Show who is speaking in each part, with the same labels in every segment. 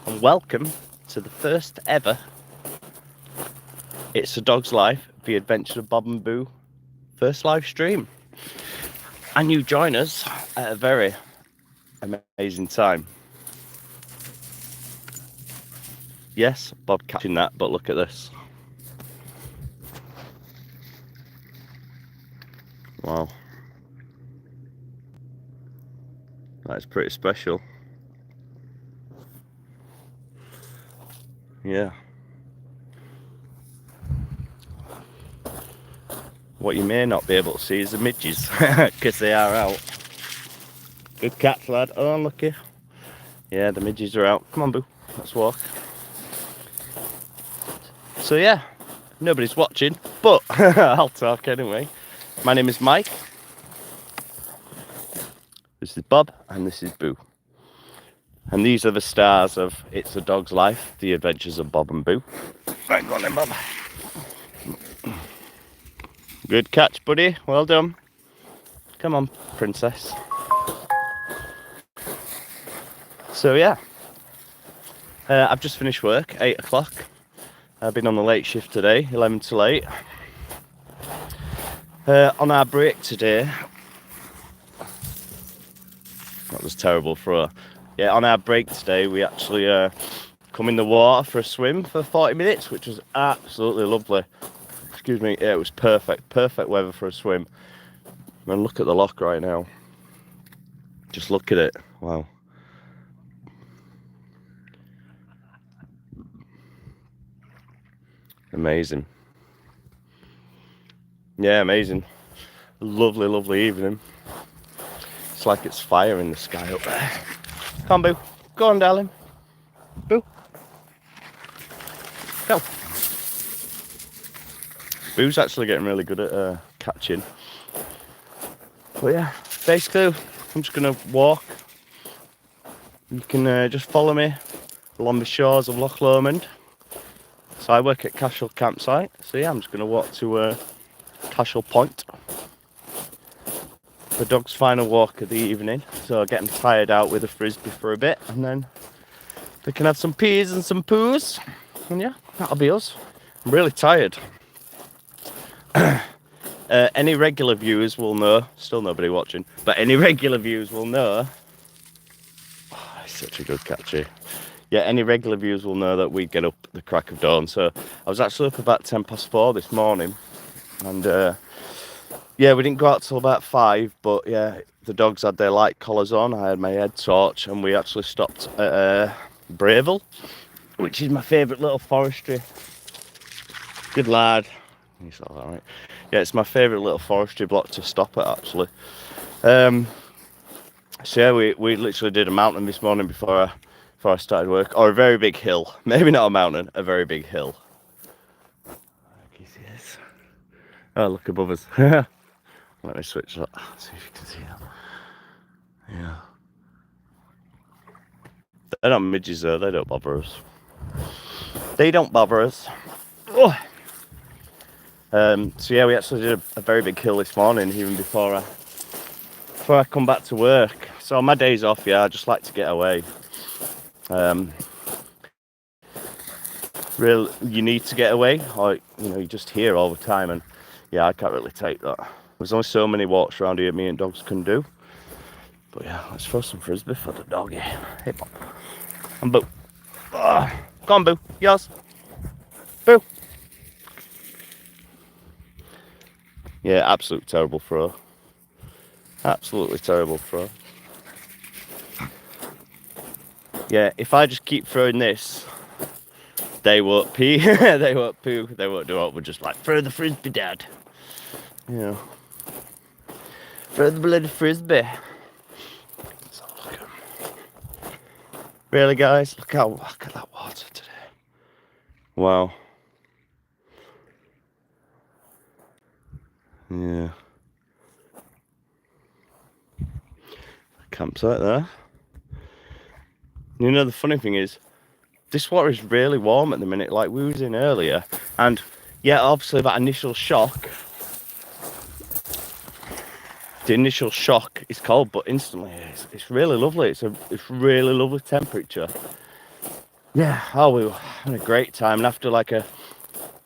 Speaker 1: and welcome to the first ever It's a Dog's Life, The Adventure of Bob and Boo first live stream. And you join us at a very amazing time. Yes, Bob catching that, but look at this. Wow. That is pretty special. Yeah. What you may not be able to see is the midges, because they are out. Good catch, lad. Oh, unlucky. Yeah, the midges are out. Come on, Boo. Let's walk. So yeah, nobody's watching, but I'll talk anyway. My name is Mike. This is Bob, and this is Boo. And these are the stars of It's a Dog's Life, The Adventures of Bob and Boo. Right, go on then, Bob. Good catch, buddy. Well done. Come on, princess. So yeah, I've just finished work, 8 o'clock. I've been on the late shift today, 11 till 8. On our break today, that was terrible for her. Yeah, on our break today, we actually come in the water for a swim for 40 minutes, which was absolutely lovely. Excuse me, yeah, it was perfect weather for a swim. And look at the loch right now. Just look at it, wow. Amazing. Yeah, amazing. Lovely, lovely evening. It's like it's fire in the sky up there. Come on, Boo. Go on, darling. Boo. Go. Boo's actually getting really good at catching. But yeah, basically, I'm just going to walk. You can just follow me along the shores of Loch Lomond. So I work at Cashel Campsite. So yeah, I'm just going to walk to Cashel Point. The dog's final walk of the evening. So getting tired out with a frisbee for a bit. And then we can have some peas and some poos. And yeah, that'll be us. I'm really tired. Any regular viewers will know, still nobody watching, but any regular viewers will know. Oh, it's such a good catch here. Yeah, any regular viewers will know that we get up at the crack of dawn. So I was actually up about 4:10 this morning, and yeah, we didn't go out till about 5. But yeah, the dogs had their light collars on. I had my head torch, and we actually stopped at Brayville, which is my favourite little forestry. Good lad. He's all right. Yeah, it's my favourite little forestry block to stop at, actually. So yeah, we literally did a mountain this morning before I started work, or a very big hill. Maybe not a mountain, a very big hill. Oh, look above us. Let me switch that. See if you can see that. Yeah. They're not midges though. They don't bother us. They don't bother us. Oh. So yeah, we actually did a very big hill this morning, even before I come back to work. So on my days off, yeah, I just like to get away. Really, you need to get away, or you're just here all the time, and yeah, I can't really take that. There's only so many walks around here me and dogs can do. But yeah, let's throw some frisbee for the doggy. Hey, Bob. And Boo. Oh, come on, Boo. Yours. Boo. Yeah, absolutely terrible throw. Absolutely terrible throw. Yeah, if I just keep throwing this, they won't pee, they won't poo, they won't do what. We're just like, throw the frisbee, Dad. Yeah. Throw the bloody frisbee. So really, guys, look at that water today. Wow. Yeah. Campsite there. You know, the funny thing is, this water is really warm at the minute, like we was in earlier. And yeah, obviously that initial shock, the initial shock is cold, but instantly it's really lovely. It's really lovely temperature. yeah, oh, we were having a great time. And after like a,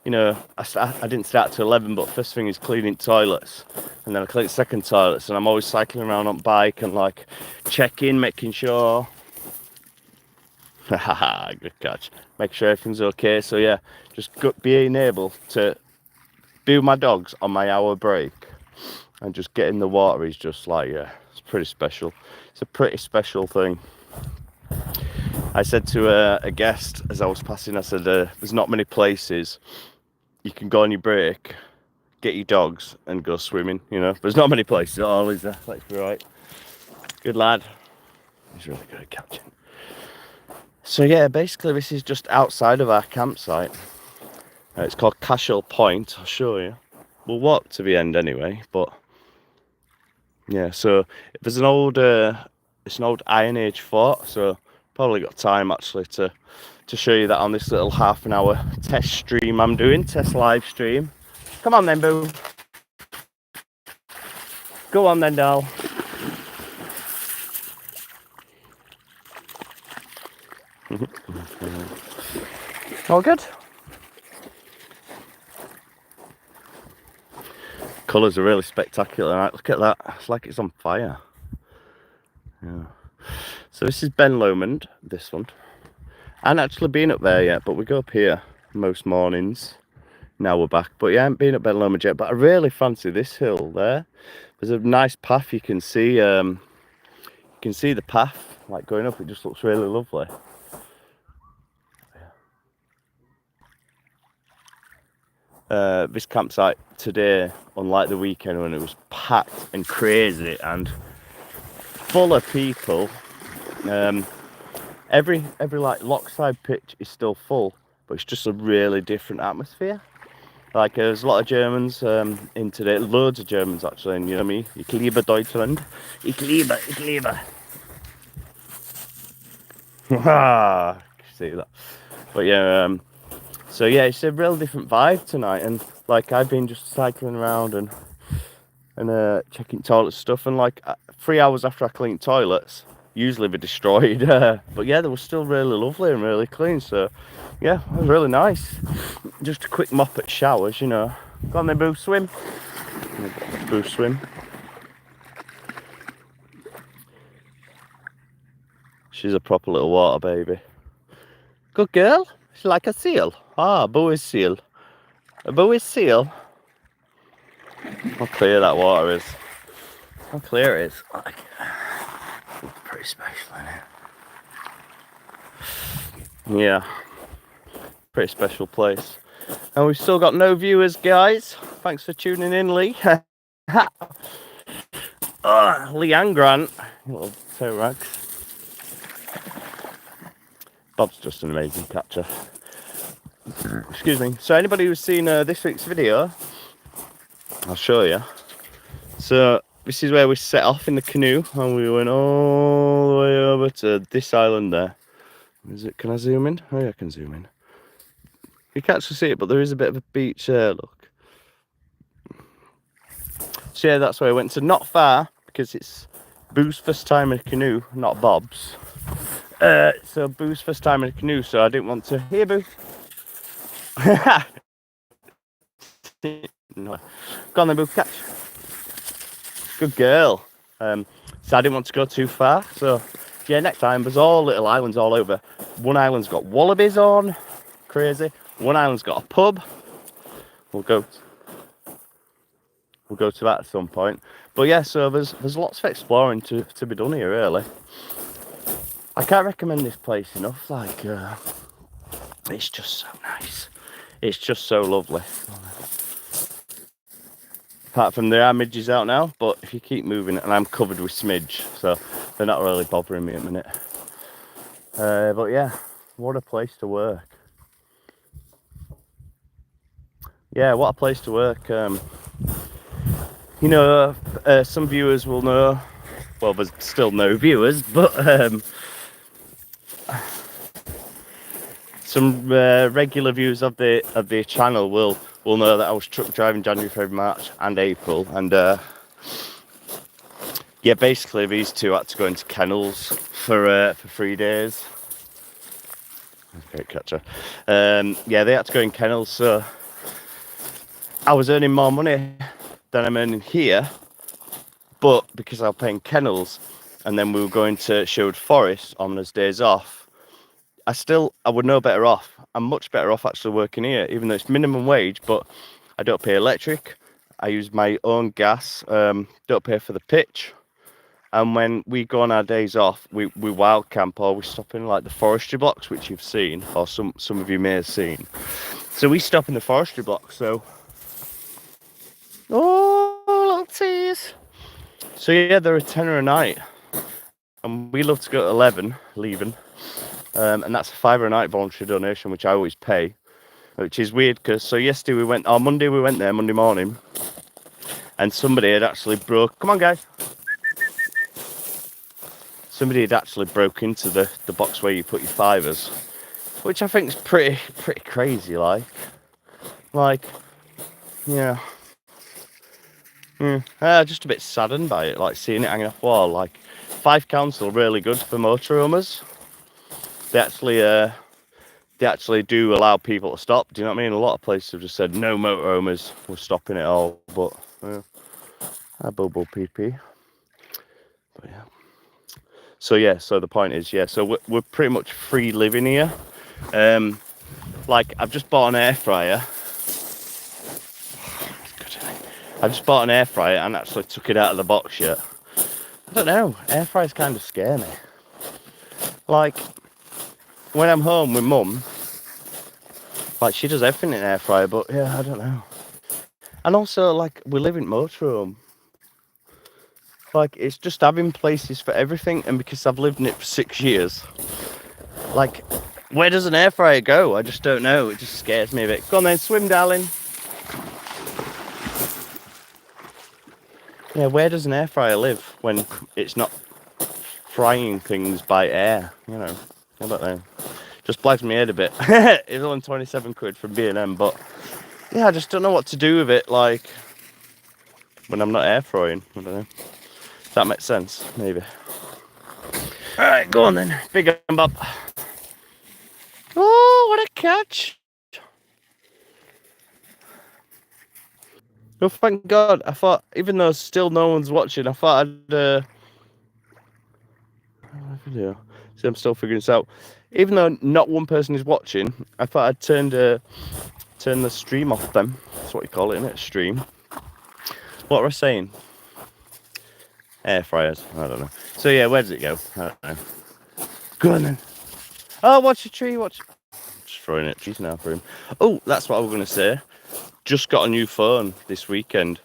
Speaker 1: you know, I didn't start till 11, but first thing is cleaning toilets. And then I clean second toilets, and I'm always cycling around on bike and like checking, making sure. Haha, good catch. Make sure everything's okay. So yeah, just being able to do my dogs on my hour break and just get in the water is just like, yeah, it's pretty special. It's a pretty special thing. I said to a guest as I was passing, I said, there's not many places you can go on your break, get your dogs and go swimming, you know. There's not many places at all, is there? Let's be right. Good lad. He's really good at catching. So yeah, basically this is just outside of our campsite. It's called Cashel Point, I'll show you. We'll walk to the end anyway, but yeah, so there's an old, it's an old Iron Age fort, so probably got time actually to show you that on this little half an hour test stream I'm doing, test live stream. Come on then, boo. Go on then, doll. All good? Colours are really spectacular, right? Look at that, it's like it's on fire. Yeah. So this is Ben Lomond, this one. I haven't actually been up there yet, but we go up here most mornings. Now we're back, but yeah, I haven't been up Ben Lomond yet, but I really fancy this hill there. There's a nice path you can see, the path, like going up, it just looks really lovely. This campsite today, unlike the weekend when it was packed and crazy and full of people, every like Lochside pitch is still full, but it's just a really different atmosphere. Like there's a lot of Germans in today, loads of Germans actually, and you know me, ich liebe Deutschland, ich liebe. See that? But yeah, so yeah, it's a real different vibe tonight, and like I've been just cycling around and checking toilet stuff, and like 3 hours after I cleaned toilets, usually they're destroyed, but yeah, they were still really lovely and really clean. So yeah, it was really nice. Just a quick mop at showers, you know. Go on then, boo, swim. Boo, swim. She's a proper little water baby. Good girl. She's like a seal. Ah, Boo is seal. A Boo is seal. How clear that water is. How clear it is. Like, it's pretty special, isn't it? Yeah. Pretty special place. And we've still got no viewers, guys. Thanks for tuning in, Lee. Leanne Grant. Little toe rags. Bob's just an amazing catcher. Excuse me. So anybody who's seen this week's video, I'll show you. So this is where we set off in the canoe, and we went all the way over to this island there. Is it? Can I zoom in? Oh yeah, I can zoom in. You can't actually see it, but there is a bit of a beach there, look. So yeah, that's where I went. So not far, because it's Boo's first time in a canoe, not Bob's. So Boo's first time in a canoe, so I didn't want to... Here, Boo. No. Go on then, Boo, catch. Good girl. So I didn't want to go too far, so yeah, next time there's all little islands all over. One island's got wallabies on, crazy. One island's got a pub. We'll go to that at some point. But yeah, so there's lots of exploring to be done here, really. I can't recommend this place enough. Like, it's just so nice. It's just so lovely. Apart from there are midges out now, but if you keep moving, and I'm covered with smidge, so they're not really bothering me at the minute. But yeah, what a place to work. Yeah, what a place to work. You know, some viewers will know, well, there's still no viewers, but some regular viewers of the channel will know that I was truck driving January, February, March and April, and yeah, basically these two had to go into kennels for 3 days. Great catcher. Yeah, they had to go in kennels, so I was earning more money than I'm earning here, but because I was paying kennels, and then we were going to Sherwood Forest on those days off, I would know better off. I'm much better off actually working here, even though it's minimum wage, but I don't pay electric. I use my own gas, don't pay for the pitch. And when we go on our days off, we wild camp, or we stop in like the forestry blocks, which you've seen, or some of you may have seen. So we stop in the forestry blocks, so... Oh, little tease. So yeah, they're a tenner a night. And we love to go at 11, leaving. And that's a £5 a night voluntary donation, which I always pay. Which is weird, because so yesterday Monday we went there, Monday morning. And somebody had actually come on guys. Somebody had actually broke into the box where you put your fivers, which I think is pretty crazy. Like, yeah, just a bit saddened by it. Like seeing it hanging off wall. Like, Fife Council really good for motorhomes. They actually do allow people to stop. Do you know what I mean? A lot of places have just said no motorhomes. We're stopping it all. But I bubble PP. But yeah. So yeah, so the point is, yeah, so we're pretty much free living here. Like, I've just bought an air fryer. I've just bought an air fryer and actually took it out of the box yet. I don't know, air fryers kind of scare me. Like, when I'm home with mum, like, she does everything in air fryer, but yeah, I don't know. And also, like, we live in motorhome. Like, it's just having places for everything, and because I've lived in it for 6 years, like, where does an air fryer go? I just don't know. It just scares me a bit. Go on then, swim, darling. Yeah, where does an air fryer live when it's not frying things by air? You know, I don't know. Just blags me head a bit. It's only 27 quid from B&M, but yeah, I just don't know what to do with it. Like, when I'm not air frying, I don't know. Does that make sense? Maybe. All right, go on then. Big and Bob. Oh, what a catch! Oh, thank God. I thought, even though still no one's watching, I thought I'd video. See, I'm still figuring this out. Even though not one person is watching, I thought I'd turn the stream off then. That's what you call it, isn't it? Stream. What was I saying? Air fryers. I don't know. So yeah, where does it go? I don't know. Go on then. Oh, watch the tree. Watch. Just throwing it trees now for him. Oh, that's what I was going to say. Just got a new phone this weekend.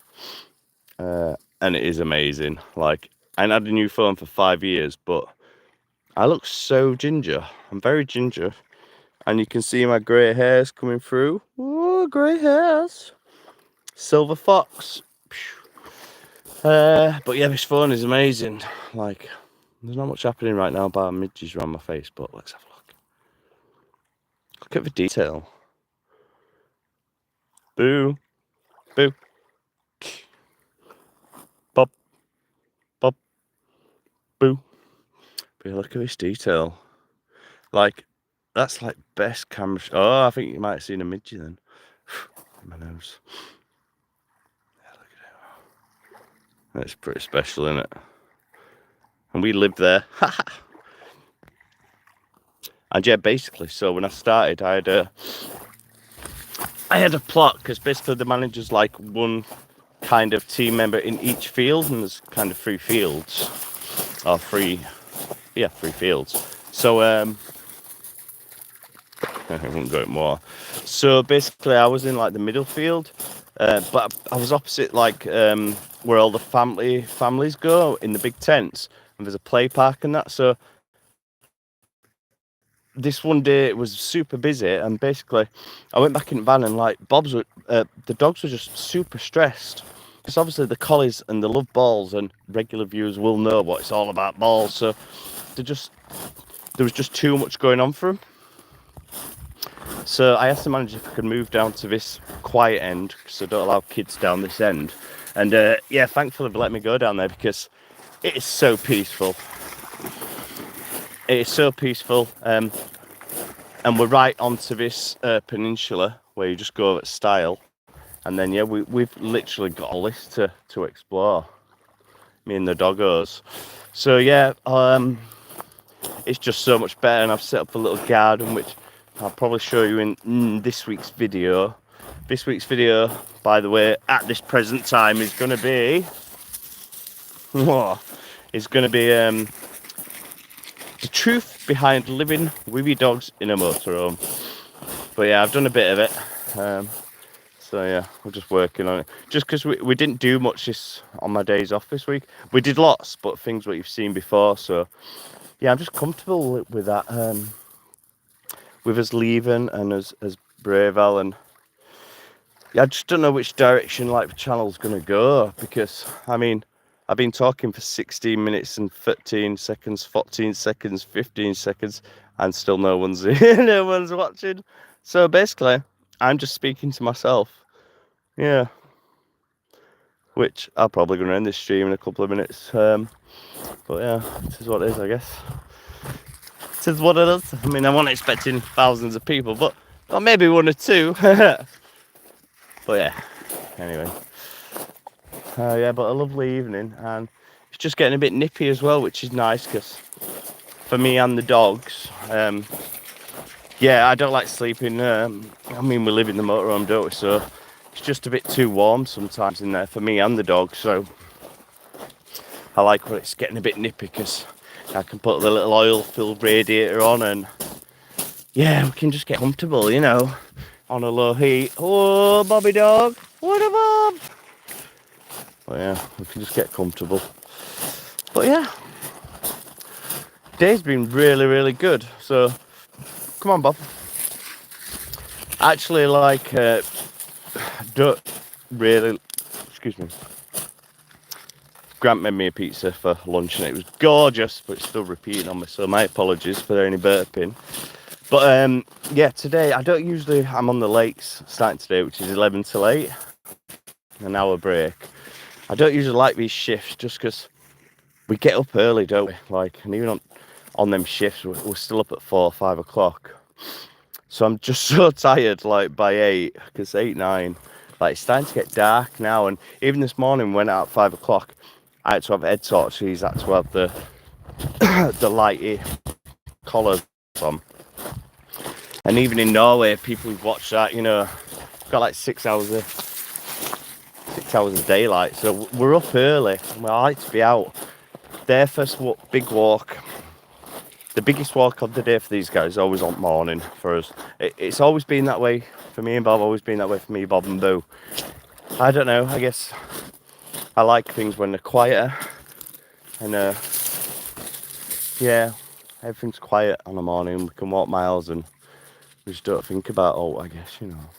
Speaker 1: And it is amazing. Like, I ain't had a new phone for 5 years, but I look so ginger. I'm very ginger. And you can see my grey hairs coming through. Oh, grey hairs. Silver fox. But yeah, this phone is amazing. Like, there's not much happening right now bar midges around my face, but let's have a look. Look at the detail. Boo. Boo. Bop. Bop. Boo. But look at this detail. Like, that's like best camera. Oh, I think you might have seen a midgie then. My nose. Yeah, look at it. That's pretty special, isn't it? And we lived there. And yeah, basically, so when I started, I had a plot, because basically the manager's like one kind of team member in each field, and there's kind of 3 fields, or 3 fields. So I wouldn't go more. So basically, I was in like the middle field, but I was opposite like where all the families go in the big tents, and there's a play park and that. So this one day it was super busy, and basically I went back in the van, and like the dogs were just super stressed, because obviously the collies and they love balls, and regular viewers will know what it's all about, balls. So there was just too much going on for them. So I asked the manager if I could move down to this quiet end, because I don't allow kids down this end. And yeah, thankfully they let me go down there, because it is so peaceful. It is so peaceful. and we're right onto this peninsula where you just go at style, and then yeah, we've literally got all this to explore, me and the doggos. So yeah, it's just so much better, and I've set up a little garden which I'll probably show you in this week's video. This week's video, by the way, at this present time is going to be the truth behind living with your dogs in a motorhome. But yeah, I've done a bit of it. So yeah, we're just working on it. Just because we didn't do much on my days off this week. We did lots, but things what you've seen before. So yeah, I'm just comfortable with that. With us leaving and as Bravel, and yeah, I just don't know which direction like the channel's gonna go, because I mean, I've been talking for 16 minutes and 13 seconds, 14 seconds, 15 seconds, and still no one's no one's watching. So basically, I'm just speaking to myself. Yeah. Which I'm probably going to end this stream in a couple of minutes. But yeah, this is what it is, I guess. This is what it is. I mean, I wasn't expecting thousands of people, but well, maybe one or two. But yeah, anyway. Yeah, but a lovely evening, and it's just getting a bit nippy as well, which is nice, because for me and the dogs, yeah, I don't like sleeping. I mean, we live in the motorhome, don't we? So it's just a bit too warm sometimes in there for me and the dog. So I like when it's getting a bit nippy, because I can put the little oil-filled radiator on, and yeah, we can just get comfortable, you know, on a low heat. Oh, Bobby dog, what a Bob! But yeah, we can just get comfortable. But yeah, day's been really, really good. So come on, Bob. Actually, like, don't really, excuse me. Grant made me a pizza for lunch and it was gorgeous, but it's still repeating on me, so my apologies for any burping. But yeah, today I'm on the lakes starting today, which is 11 till 8, an hour break. I don't usually like these shifts just because we get up early, don't we? Like, and even on them shifts, we're still up at 4 or 5 o'clock. So I'm just so tired, like by 8, because 8, 9, like it's starting to get dark now. And even this morning, we went out at 5 o'clock. I had to have head torches, I had to have the the lighty collars on. And even in Norway, people who've watched that, you know, got like 6 hours of daylight. So we're up early, and I like to be out. Their first big walk, the biggest walk of the day for these guys, is always on morning for us. It's always been that way for me and Bob, always been that way for me, Bob and Boo. I don't know, I guess I like things when they're quieter, and yeah, everything's quiet on a morning. We can walk miles and we just don't think about I guess, you know.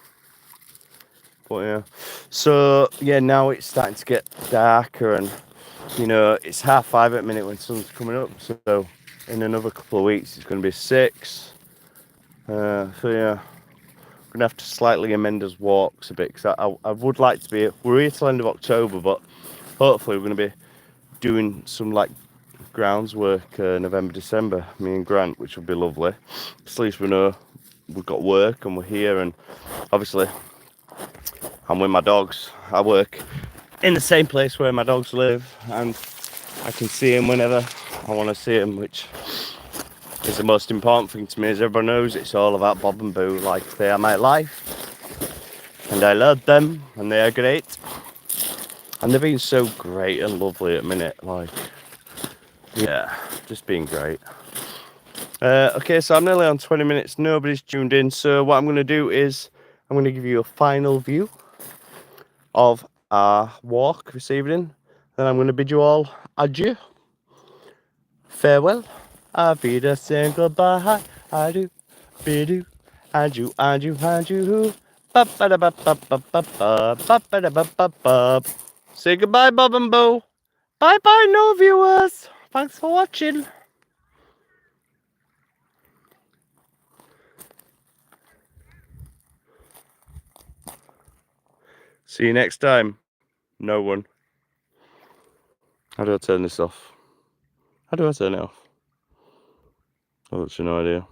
Speaker 1: But yeah, so yeah, now it's starting to get darker, and you know, it's 5:30 at the minute when sun's coming up. So in another couple of weeks, it's going to be 6. So yeah, we're gonna have to slightly amend us walks a bit, because I would like to be. We're here till end of October, but hopefully we're going to be doing some like grounds work November, December, me and Grant, which will be lovely. At least we know we've got work and we're here, and obviously I'm with my dogs. I work in the same place where my dogs live, and I can see them whenever I want to see them, which is the most important thing to me. As everyone knows, it's all about Bob and Boo. Like, they are my life, and I love them, and they are great. And they've been so great and lovely at the minute, like, yeah, just being great. Okay, so I'm nearly on 20 minutes, nobody's tuned in, so what I'm going to do is I'm going to give you a final view of our walk this evening. Then I'm going to bid you all adieu, farewell, auf Wiedersehen, goodbye, adieu, bid you, adieu, adieu, adieu, say goodbye, Bob and Bo. Bye bye, no viewers. Thanks for watching. See you next time. No one. How do I turn this off? How do I turn it off? I've got no idea.